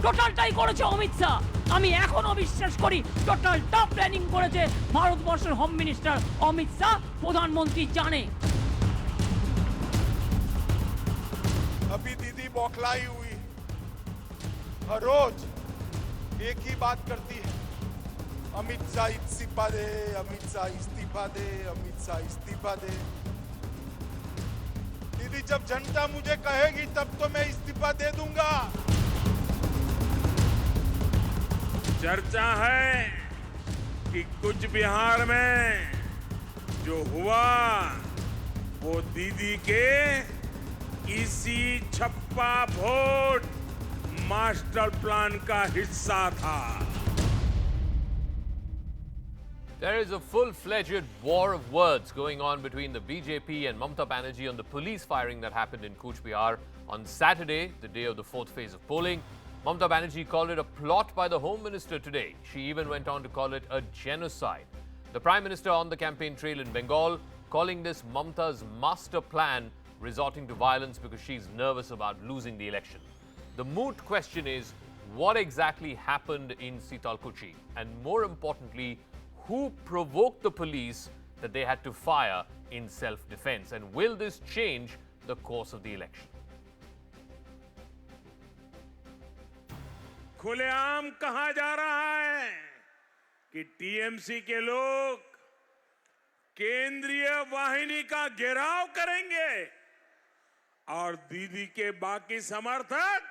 টোটালটাই করেছে অমিত শাহ। আমি এখনো বিশ্বাস করি টোটালটা প্ল্যানিং করেছে ভারতবর্ষের হোম মিনিস্টার অমিত শাহ, প্রধানমন্ত্রী জানে। अभी दीदी बौखलाई हुई, हर रोज एक ही बात करती है, अमित शाह इस्तीफा दे, अमित शाह इस्तीफा दे, अमित शाह इस्तीफा दे। दीदी जब जनता मुझे कहेगी तब तो मैं इस्तीफा दे दूंगा। चर्चा है कि कुछ बिहार में जो हुआ वो दीदी के इसी छप्पा वोट मास्टर प्लान का हिस्सा था। There is a full-fledged war of words going on between the BJP and Mamata Banerjee on the police firing that happened in Cooch Behar on Saturday, the day of the fourth phase of polling. Mamata Banerjee called it a plot by the Home Minister today. She even went on to call it a genocide. The Prime Minister on the campaign trail in Bengal, calling this Mamata's master plan, resorting to violence because she's nervous about losing the election. The moot question is, what exactly happened in Sitalkuchi? And more importantly, who provoked the police that they had to fire in self-defense? And will this change the course of the election? खुलेआम कहा जा रहा है कि TMC के लोग केंद्रीय वाहिनी का घेराव करेंगे और दीदी के बाकी समर्थक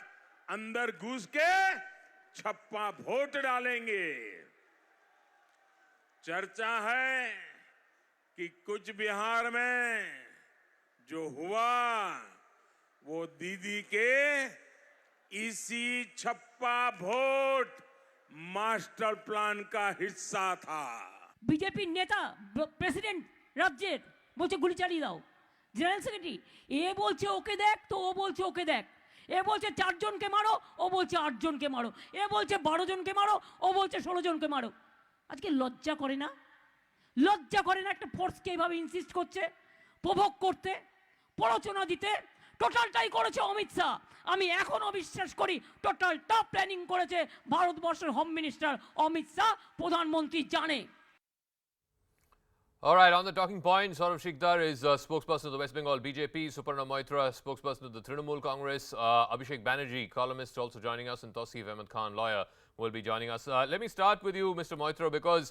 अंदर घुस के छप्पा वोट डालेंगे। चर्चा है कि कुछ बिहार में जो हुआ वो दीदी के इसी छप्पा वोट मास्टर प्लान का हिस्सा था। বিজেপির নেতা প্রেসিডেন্ট রাজ্যের বলছে গুলি চালিয়ে দাও, জেনারেল সেক্রেটারি এ বলছে ওকে দেখ, তো ও বলছে ওকে দেখ, এ বলছে 4 জনকে মারো, ও বলছে 8 জনকে মারো, এ বলছে 12 জনকে মারো, ও বলছে 16 জনকে মারো। আজকে লজ্জা করে না? লজ্জা করে না একটা ফোর্সকে এইভাবে ইনসিস্ট করছে, প্রভোগ করতে, প্ররোচনা দিতে? টোটালটাই করেছে অমিত শাহ। আমি এখনো বিশ্বাস করি টোটালটা প্ল্যানিং করেছে ভারতবর্ষের হোম মিনিস্টার অমিত শাহ, প্রধানমন্ত্রী জানে। All right, on the talking point, Saurav Shikdar is spokesperson of the West Bengal BJP, Suparna Moitra, spokesperson of the Trinamool Congress, Abhishek Banerjee, columnist, also joining us, and Tausif Ahmed Khan, lawyer, will be joining us. Let me start with you, Mr. Moitra, because,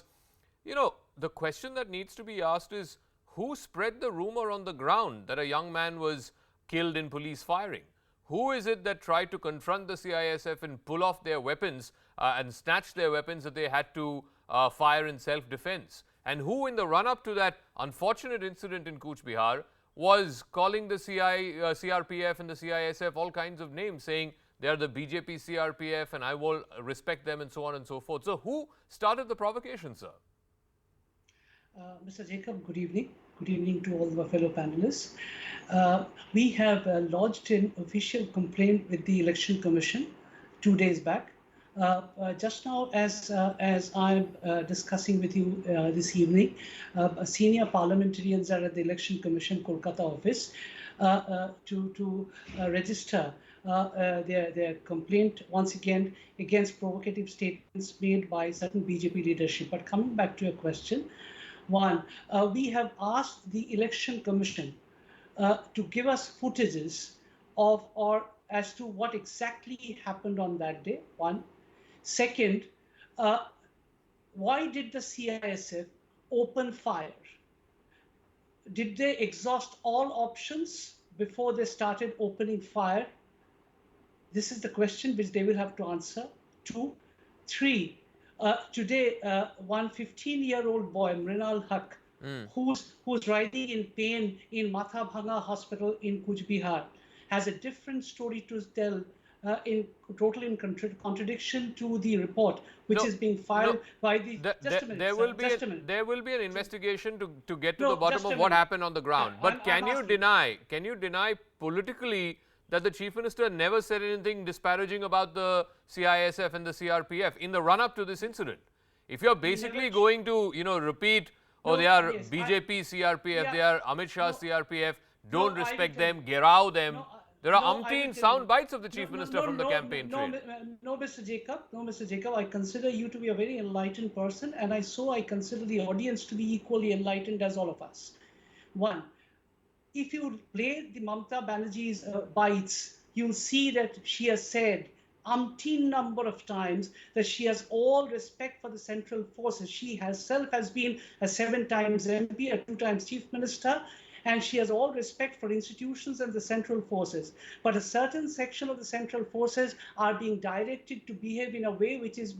you know, the question that needs to be asked is, who spread the rumor on the ground that a young man was killed in police firing? Who is it that tried to confront the CISF and pull off their weapons and snatch their weapons that they had to fire in self-defense? And who, in the run-up to that unfortunate incident in Cooch Behar, was calling the CRPF and the CISF all kinds of names, saying they are the BJP CRPF and I will respect them, and so on and so forth. So who started the provocation, sir? Mr. Jacob, good evening. Good evening to all the fellow panelists. We have lodged an official complaint with the Election Commission 2 days back. Just now, as I'm discussing with you this evening, senior parliamentarians are at the Election Commission Kolkata office to register their complaint once again against provocative statements made by certain BJP leadership. But coming back to your question, one, we have asked the Election Commission to give us footages of or as to what exactly happened on that day. One. Second, why did the CISF open fire? Did they exhaust all options before they started opening fire? This is the question which they will have to answer. 2. 3. Today, one 15-year-old boy, Mrinal Haq, who's writhing in pain in Matha Bhanga Hospital in Cooch Behar, has a different story to tell, in contradiction to the report which is being filed by the. There will be an investigation to get to the bottom of what happened on the ground. But can you deny politically that the Chief Minister never said anything disparaging about the CISF and the CRPF in the run-up to this incident? If you're basically going to, you know, repeat, oh, they are BJP CRPF, they are Amit Shah CRPF, don't respect them, gerao them. There are No, I will umpteen tell sound you. bites of the Chief Minister from the campaign trail. No, Mr. Jacob. No, Mr. Jacob. I consider you to be a very enlightened person, and I consider the audience to be equally enlightened as all of us. One, if you play the Mamata Banerjee's bites, you'll see that she has said umpteen number of times that she has all respect for the central forces. She herself has been a 7 times MP, a 2 times Chief Minister, and she has all respect for institutions and the central forces. But a certain section of the central forces are being directed to behave in a way which is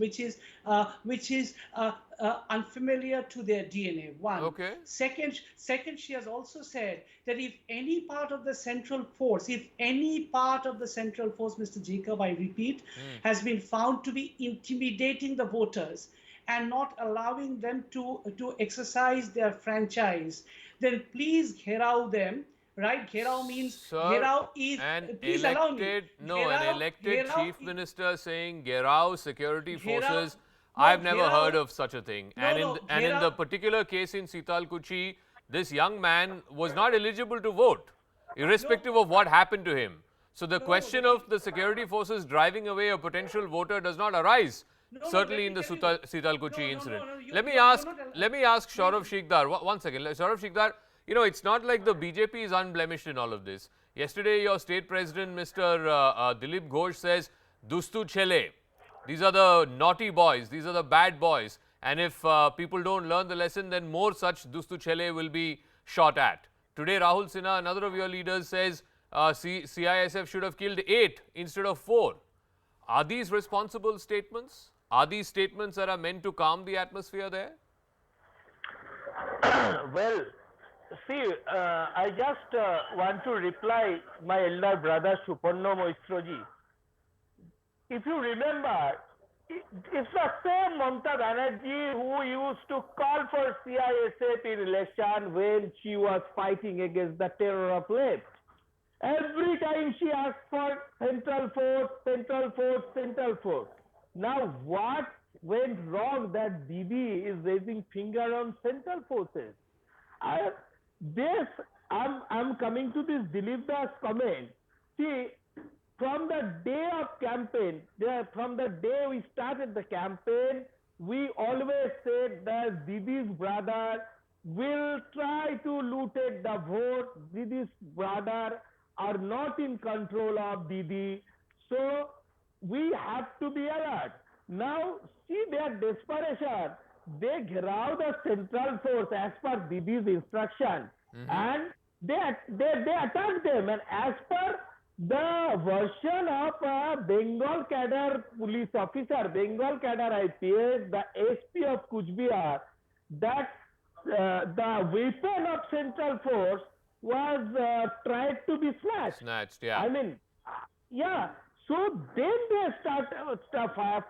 unfamiliar to their DNA. One. Okay. Second, she has also said that if any part of the central force, Mr. Jacob, I repeat, has been found to be intimidating the voters and not allowing them to exercise their franchise, then please gherao them, right? Gherao means, Sir, gherao is, please allow me. An elected Chief Minister saying Gherao security Gherao- forces. no, I've never Gherao- heard of such a thing. No, no, And in the Gherao- particular case in Sitalkuchi, this young man was not eligible to vote, irrespective of what happened to him. So the question of the security forces driving away a potential voter does not arise. Certainly in the Sitalkuchi incident. Let me ask Saurav Shikdar, one second. Saurav Shikdar, you know, it's not like the BJP is unblemished in all of this. Yesterday, your state president, Mr. Dilip Ghosh, says, Dustu Chele. These are the naughty boys, these are the bad boys. And if people don't learn the lesson, then more such Dustu Chele will be shot at. Today, Rahul Sinha, another of your leaders, says CISF should have killed 8 instead of 4. Are these responsible statements? Are these statements that are meant to calm the atmosphere there? Well, see, I just want to reply my elder brother Suparna Moitroji. If you remember, it's the same Mamata Banerjee who used to call for CISF in election when she was fighting against the terror of left. Every time she asked for central force, central force, central force. Now, what went wrong that Didi is raising finger on central forces? I'm coming to this Dilip Das comment. See, from the day of campaign, from the day we started the campaign, we always said that Didi's brother will try to looted the vote. Didi's brother are not in control of Didi. So we have to be alert. Now, see their desperation. They gherao the central force as per Didi's instruction, and they attack them. And as per the version of Bengal cadre police officer, Bengal cadre IPS, the SP of Kuch Bihar, that the weapon of central force was tried to be snatched. Snatched, yeah. I mean, yeah. So then they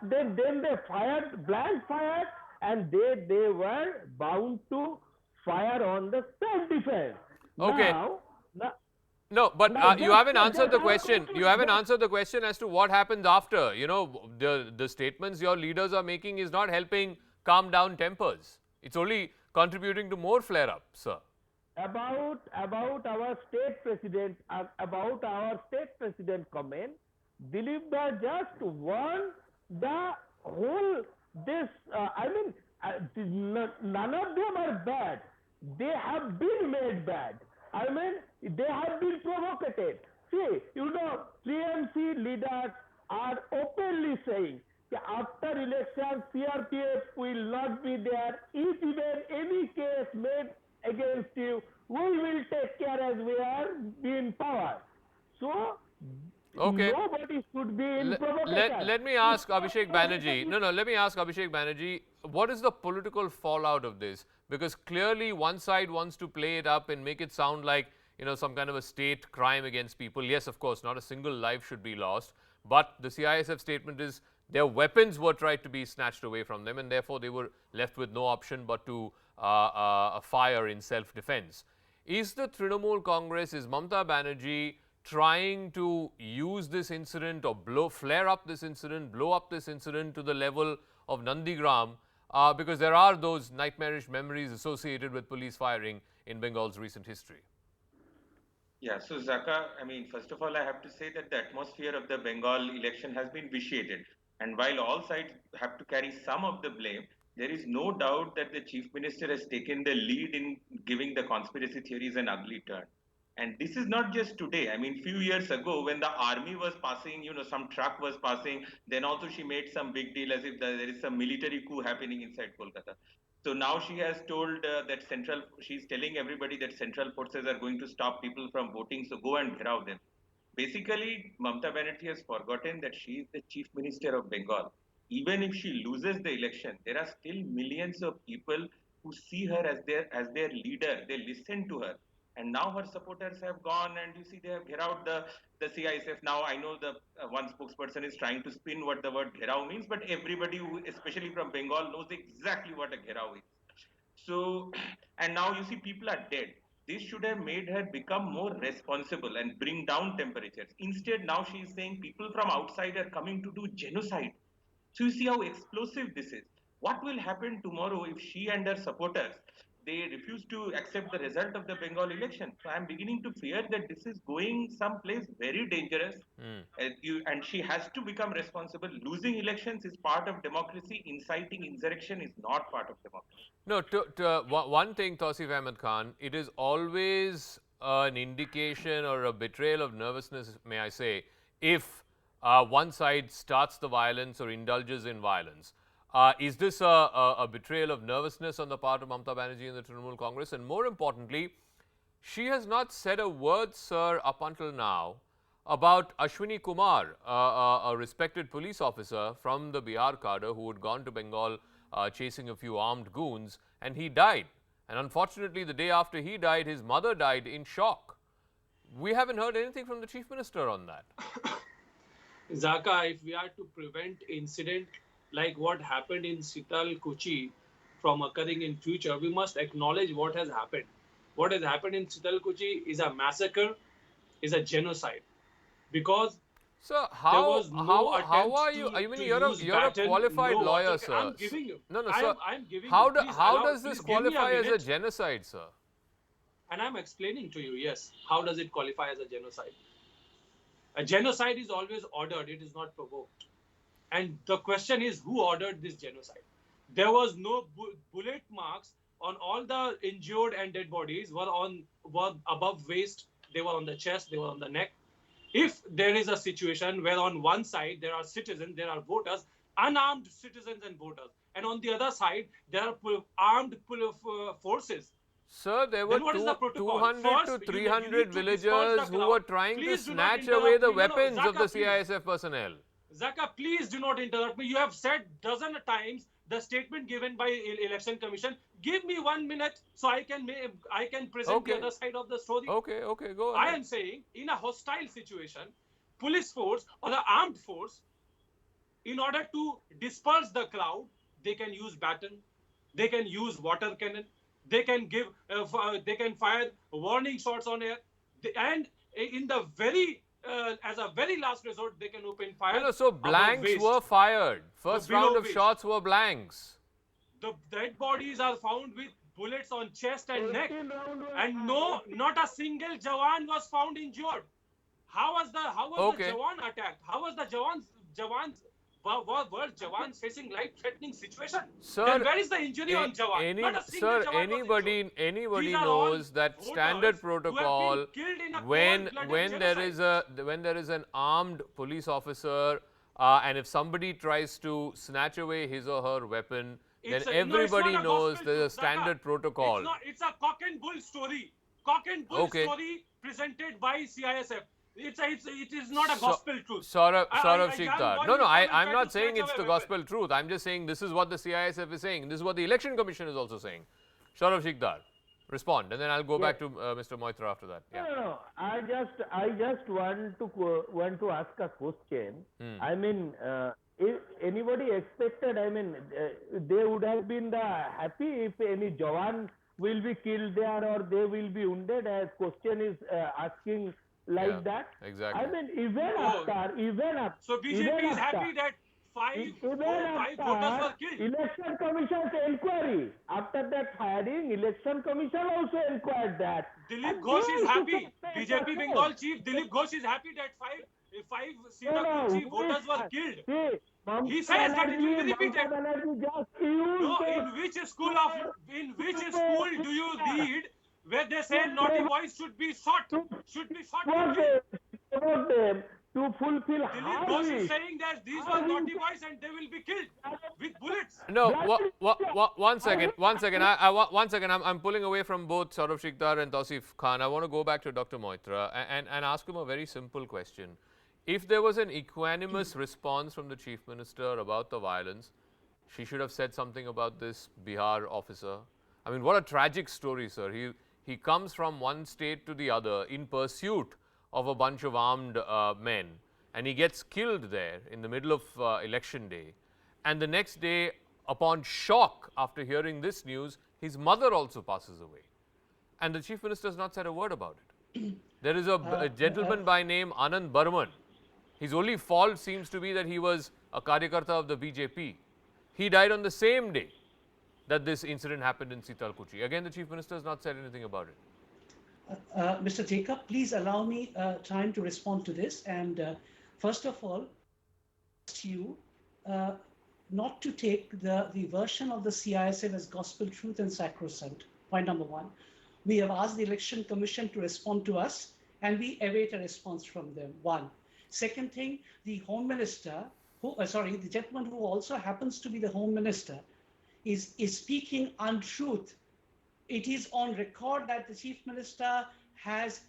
then they fired, blank fired, and they were bound to fire on the self-defense. Okay. No, but you haven't answered the question. You haven't answered the question as to what happens after. You know, the statements your leaders are making is not helping calm down tempers. It's only contributing to more flare-up, sir. About our state president, comment, Dilip Da just won the whole this. None of them are bad. They have been made bad. I mean, they have been provoked. See, you know, TMC leaders are openly saying that after election, CRPF will not be there. If even any case made against you, we will take care as we are in power. So, nobody should be in provocation. Let me ask Abhishek Banerjee. Let me ask Abhishek Banerjee, what is the political fallout of this? Because clearly one side wants to play it up and make it sound like, you know, some kind of a state crime against people. Yes, of course, not a single life should be lost. But the CISF statement is their weapons were tried to be snatched away from them, and therefore they were left with no option but to fire in self-defense. Is the Trinamool Congress, is Mamata Banerjee trying to use this incident or flare up this incident, blow up this incident to the level of Nandigram? Because there are those nightmarish memories associated with police firing in Bengal's recent history. Yeah, so Zakka, I mean, first of all, I have to say that the atmosphere of the Bengal election has been vitiated. And while all sides have to carry some of the blame, there is no doubt that the chief minister has taken the lead in giving the conspiracy theories an ugly turn. And this is not just today. I mean, few years ago, when the army was passing, some truck was passing, then also she made some big deal as if there is some military coup happening inside Kolkata. So now she has told she's telling everybody that central forces are going to stop people from voting, so go and grab them. Basically, Mamata Banerjee has forgotten that she is the chief minister of Bengal. Even if she loses the election, there are still millions of people who see her as their leader. They listen to her, and now her supporters have gone, and you see they have out the CISF. Now I know the one spokesperson is trying to spin what the word gherao means, but everybody, especially from Bengal, knows exactly what a gherao is. So, and now you see people are dead. This should have made her become more responsible and bring down temperatures. Instead, now she is saying people from outside are coming to do genocide. So you see how explosive this is. What will happen tomorrow if she and her supporters they refuse to accept the result of the Bengal election? So I'm beginning to fear that this is going someplace very dangerous. And she has to become responsible. Losing elections is part of democracy. Inciting insurrection is not part of democracy. No, one thing, Tausif Ahmed Khan, it is always an indication or a betrayal of nervousness, may I say, if one side starts the violence or indulges in violence. Is this a betrayal of nervousness on the part of Mamata Banerjee and the Trinamool Congress? And more importantly, she has not said a word, sir, up until now about Ashwini Kumar, a respected police officer from the Bihar cadre who had gone to Bengal chasing a few armed goons, and he died. And unfortunately, the day after he died, his mother died in shock. We haven't heard anything from the Chief Minister on that. Zakka, if we are to prevent incident like what happened in Sital Kuchi from occurring in future, we must acknowledge what has happened. What has happened in Sital Kuchi is a massacre, is a genocide. Because Sir, how are you? I mean, you're a qualified lawyer, sir. I'm giving you. No, sir. I'm giving how you. How does this qualify as a genocide, sir? And I'm explaining to you, yes. How does it qualify as a genocide? A genocide is always ordered, it is not provoked. And the question is, who ordered this genocide? There was no bullet marks on all the injured and dead bodies were above waist, they were on the chest, they were on the neck. If there is a situation where on one side there are citizens, there are voters, unarmed citizens and voters, and on the other side there are armed forces. Sir, there were 200 to 300 villagers who were trying to snatch away the weapons of the CISF personnel. Zakka, please do not interrupt me. You have said dozen of times the statement given by Election Commission. Give me 1 minute so I can present the other side of the story. Okay, go ahead. I am saying, in a hostile situation, police force or the armed force, in order to disperse the crowd, they can use baton, they can use water cannon, they can give, they can fire warning shots on air, and in the as a very last resort, they can open fire. No, so blanks were fired. First round of shots were blanks. The dead bodies are found with bullets on chest and neck, and not a single Jawan was found injured. How was the Jawan attacked? How was the Jawans facing life-threatening situation? Sir, then where is the injury on Jawan? Anybody knows that standard protocol when there is an armed police officer and if somebody tries to snatch away his or her weapon, then everybody knows there's a standard protocol. It's a cock and bull story. Cock and bull story presented by CISF. It is not a gospel truth. Saurav Sikdar. No, I'm not saying it's the gospel truth. I'm just saying this is what the CISF is saying. This is what the Election Commission is also saying. Saurav Sikdar, respond, and then I'll go back to Mr. Moitra after that. Yeah. No. I just want to ask a question. I mean, if anybody expected, I mean, they would have been happy if any Jawan will be killed there or they will be wounded, as question is asking that. Exactly. I mean, even after. So BJP is happy that five voters were after killed. election commission's inquiry, after that firing, election commission also inquired that. Dilip And Ghosh they is also happy. suspect BJP the Bengal same. chief Dilip Ghosh is happy that five No, Sitakuchi voters were killed. See, He says that it will be repeated. Mamata Banerjee just used No, the- in which school do you read where they say naughty boys should be shot? Should be shot and killed? provoke them to fulfill Dilip Ghosh is saying that these were naughty boys and they will be killed with bullets. No, one second. I'm pulling away from both Saurav Sikdar and Tausif Khan. I want to go back to Dr. Moitra and ask him a very simple question. If there was an equanimous response from the Chief Minister about the violence, she should have said something about this Bihar officer. I mean, what a tragic story, sir. He comes from one state to the other in pursuit of a bunch of armed men, and he gets killed there in the middle of election day. And the next day, upon shock after hearing this news, his mother also passes away. And the Chief Minister has not said a word about it. There is a gentleman by name Anand Burman. His only fault seems to be that he was a Karyakarta of the BJP. He died on the same day that this incident happened in Sitalkuchi. Again, the Chief Minister has not said anything about it. Mr. Jacob, please allow me time to respond to this. And first of all, you not to take the version of the CISF as gospel truth and sacrosanct. Point number one. We have asked the Election Commission to respond to us, and we await a response from them. One. Second thing, the Home Minister, the gentleman who also happens to be the Home Minister, is speaking untruth. It is on record that the Chief Minister has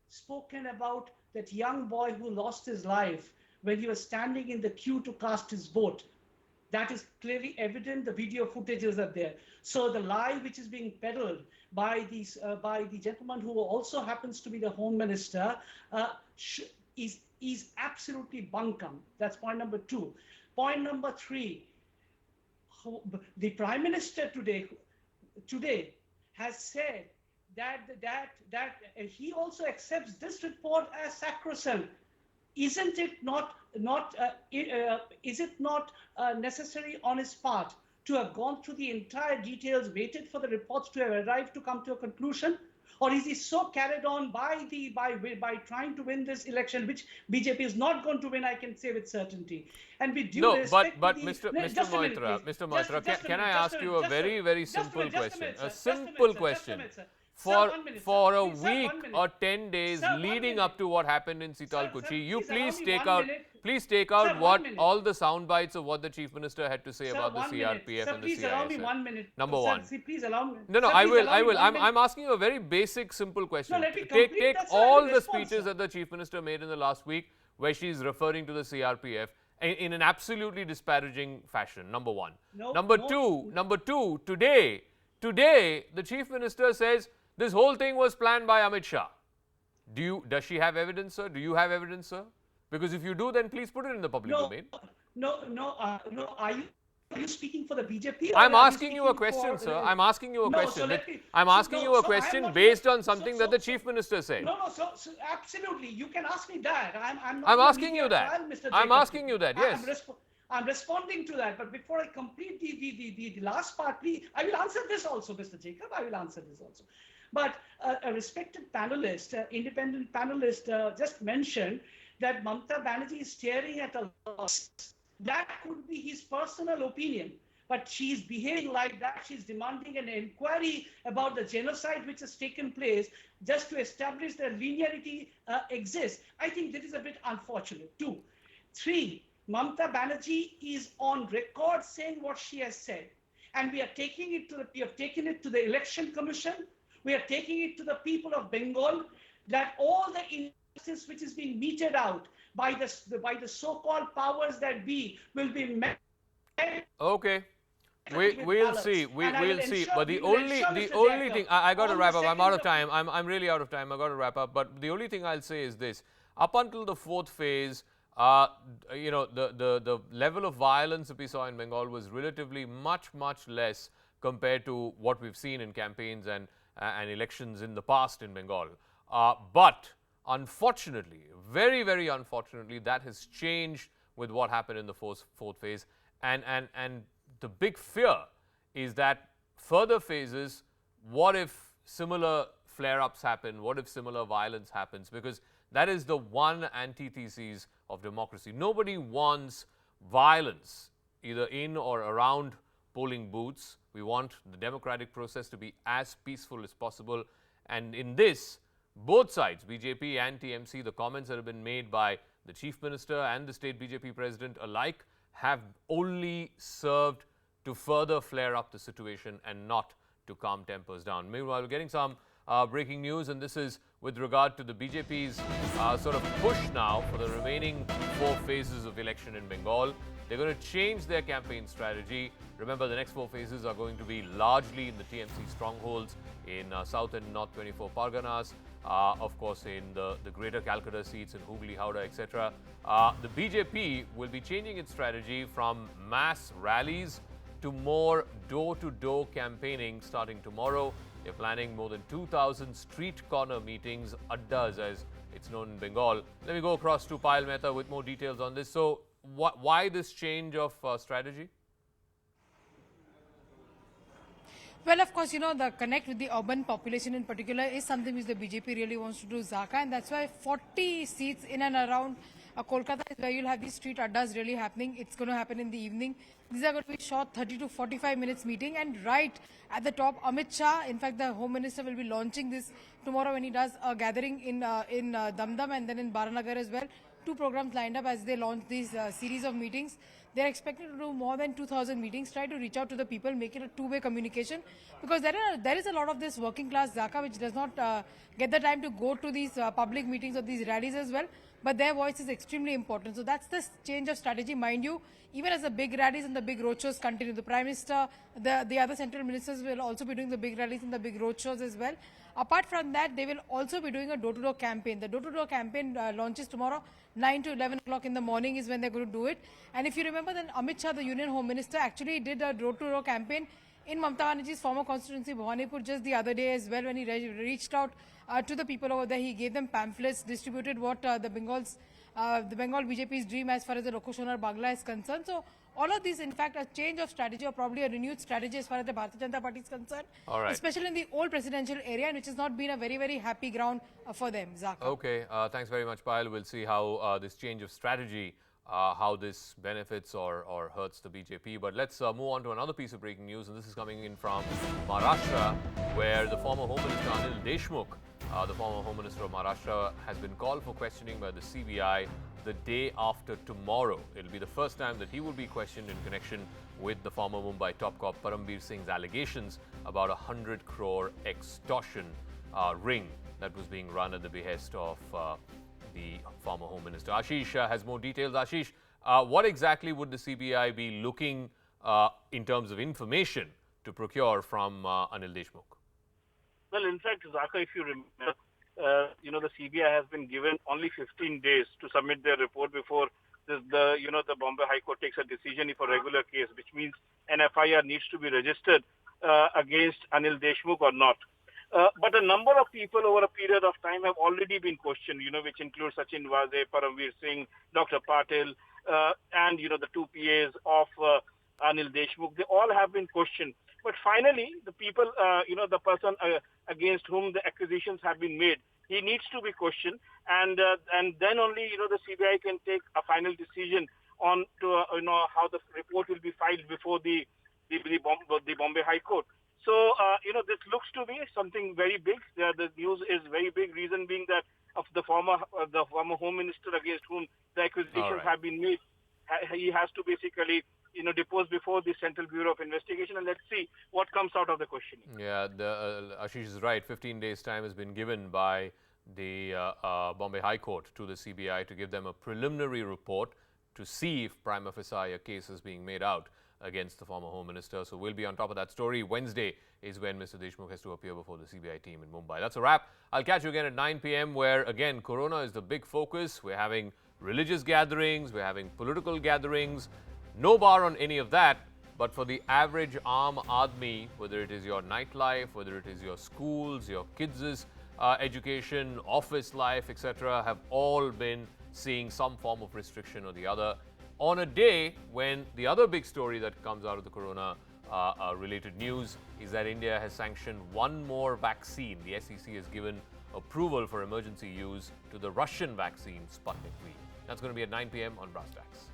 spoken about that young boy who lost his life when he was standing in the queue to cast his vote. That is clearly evident. The video footages are there. So the lie which is being peddled by the gentleman who also happens to be the Home Minister is absolutely bunkum. That's point number two. Point number three, the Prime Minister today has said that he also accepts this report as sacrosanct. Isn't it not necessary on his part to have gone through the entire details, waited for the reports to have arrived to come to a conclusion? Or is he so carried on by trying to win this election, which BJP is not going to win, I can say with certainty. And we do respect but Mr. Moitra, can I ask you a very simple question? A simple question. For a week or 10 days leading up to what happened in Sitalkuchi, you please take out what all the sound bites of what the Chief Minister had to say about the CRPF and the please allow me CISF. 1 minute. Number one. Please allow me. No, I will. I'm asking you a very basic, simple question. No, let me complete. Take That's all why I the respond, speeches sir. that the Chief Minister made in the last week where she's referring to the CRPF in an absolutely disparaging fashion, number one. Number two, today, the Chief Minister says this whole thing was planned by Amit Shah. Does she have evidence, sir? Do you have evidence, sir? Because if you do, then please put it in the public domain. No. Are you speaking for the BJP? I'm asking you a question, sir. I'm asking you a question. I'm asking you a question based on something that the Chief Minister said. So absolutely, you can ask me that. I'm asking you that. I'm asking you that. Yes. I'm responding to that. But before I complete the last part, please, I will answer this also, Mr. Jacob. I will answer this also. But a respected panelist, independent panelist, just mentioned that Mamata Banerjee is staring at a loss. That could be his personal opinion, but she's behaving like that. She's demanding an inquiry about the genocide which has taken place just to establish that linearity exists. I think that is a bit unfortunate. 2. 3, Mamata Banerjee is on record saying what she has said, and we have taken it to the Election Commission. We are taking it to the people of Bengal that all the injustice which is being meted out by the so-called powers that be will be met. Okay. We'll see. We'll see. But the only thing I got to wrap up. I'm out of time. I'm really out of time. I got to wrap up. But the only thing I'll say is this: up until the 4th phase, the level of violence that we saw in Bengal was relatively much less compared to what we've seen in campaigns and elections in the past in Bengal. But unfortunately, very unfortunately, that has changed with what happened in the fourth phase. And the big fear is that further phases, what if similar flare-ups happen? What if similar violence happens? Because that is the one antithesis of democracy. Nobody wants violence, either in or around polling booths. We want the democratic process to be as peaceful as possible. And in this, both sides, BJP and TMC, the comments that have been made by the Chief Minister and the state BJP President alike have only served to further flare up the situation and not to calm tempers down. Meanwhile, we're getting some breaking news, and this is with regard to the BJP's sort of push now for the remaining 4 phases of election in Bengal. They're going to change their campaign strategy. Remember, the next 4 phases are going to be largely in the TMC strongholds in South and North 24 Parganas, of course in the greater Calcutta seats in Hooghly, Howrah, etc. The BJP will be changing its strategy from mass rallies to more door-to-door campaigning starting tomorrow. They're planning more than 2,000 street corner meetings, addas as it's known in Bengal. Let me go across to Payal Mehta with more details on this. So, why this change of strategy? Well, of course, the connect with the urban population in particular is something which the BJP really wants to do, Zakka, and that's why 40 seats in and around Kolkata is where you'll have these street addas really happening. It's going to happen in the evening. These are going to be short 30 to 45 minutes meeting, and right at the top, Amit Shah, in fact, the Home Minister will be launching this tomorrow when he does a gathering in Damdam and then in Baranagar as well. 2 programs lined up as they launch these series of meetings. They're expected to do more than 2,000 meetings, try to reach out to the people, make it a two-way communication, because there is a lot of this working class Zakka which does not get the time to go to these public meetings or these rallies as well, but their voice is extremely important. So that's the change of strategy. Mind you, even as the big rallies and the big roadshows continue, the Prime Minister, the other central ministers will also be doing the big rallies and the big roadshows as well. Apart from that, they will also be doing a door-to-door campaign. The door-to-door campaign launches tomorrow, 9 to 11 o'clock in the morning is when they're going to do it. And if you remember, then Amit Shah, the Union Home Minister, actually did a door-to-door campaign in Mamata Banerjee's former constituency, Bhawanipur, just the other day as well, when he reached out to the people over there. He gave them pamphlets, distributed what the Bengal BJP's dream as far as the Lokoshona Bangla is concerned. So all of these, in fact, a change of strategy or probably a renewed strategy as far as the Bharatiya Janata Party is concerned, especially in the old presidential area, which has not been a very, very happy ground for them. Zakka. Okay, thanks very much, Payal. We'll see how this change of strategy, how this benefits or hurts the BJP. But let's move on to another piece of breaking news, and this is coming in from Maharashtra, where the former Home Minister Anil Deshmukh, the former Home Minister of Maharashtra, has been called for questioning by the CBI the day after tomorrow. It'll be the first time that he will be questioned in connection with the former Mumbai top cop Parambir Singh's allegations about 100 crore extortion ring that was being run at the behest of the former Home Minister. Ashish has more details. Ashish, what exactly would the CBI be looking in terms of information to procure from Anil Deshmukh? Well, in fact, Zakka, if you remember, the CBI has been given only 15 days to submit their report before the Bombay High Court takes a decision if a regular case, which means an FIR needs to be registered against Anil Deshmukh or not. But a number of people over a period of time have already been questioned, which include Sachin Waze, Parambir Singh, Dr. Patil, and, the 2 PAs of Anil Deshmukh. They all have been questioned. But finally, the people, the person against whom the accusations have been made, he needs to be questioned, and then only the CBI can take a final decision on to how the report will be filed before the Bombay High Court. So this looks to be something very big. The news is very big. Reason being that of the former Home Minister against whom the accusations have been made, he has to basically depose before the Central Bureau of Investigation, and let's see what comes out of the questioning. Yeah, Ashish is right. 15 days time has been given by the Bombay High Court to the CBI to give them a preliminary report to see if prima facie a case is being made out against the former Home Minister. So we'll be on top of that story. Wednesday is when Mr. Deshmukh has to appear before the CBI team in Mumbai. That's a wrap. I'll catch you again at 9 p.m. where, again, Corona is the big focus. We're having religious gatherings. We're having political gatherings. No bar on any of that, but for the average Aam Aadmi, whether it is your nightlife, whether it is your schools, your kids' education, office life, etc., have all been seeing some form of restriction or the other, on a day when the other big story that comes out of the corona related news is that India has sanctioned one more vaccine. The SEC has given approval for emergency use to the Russian vaccine Sputnik V. That's going to be at 9 p.m. on Brass Tacks.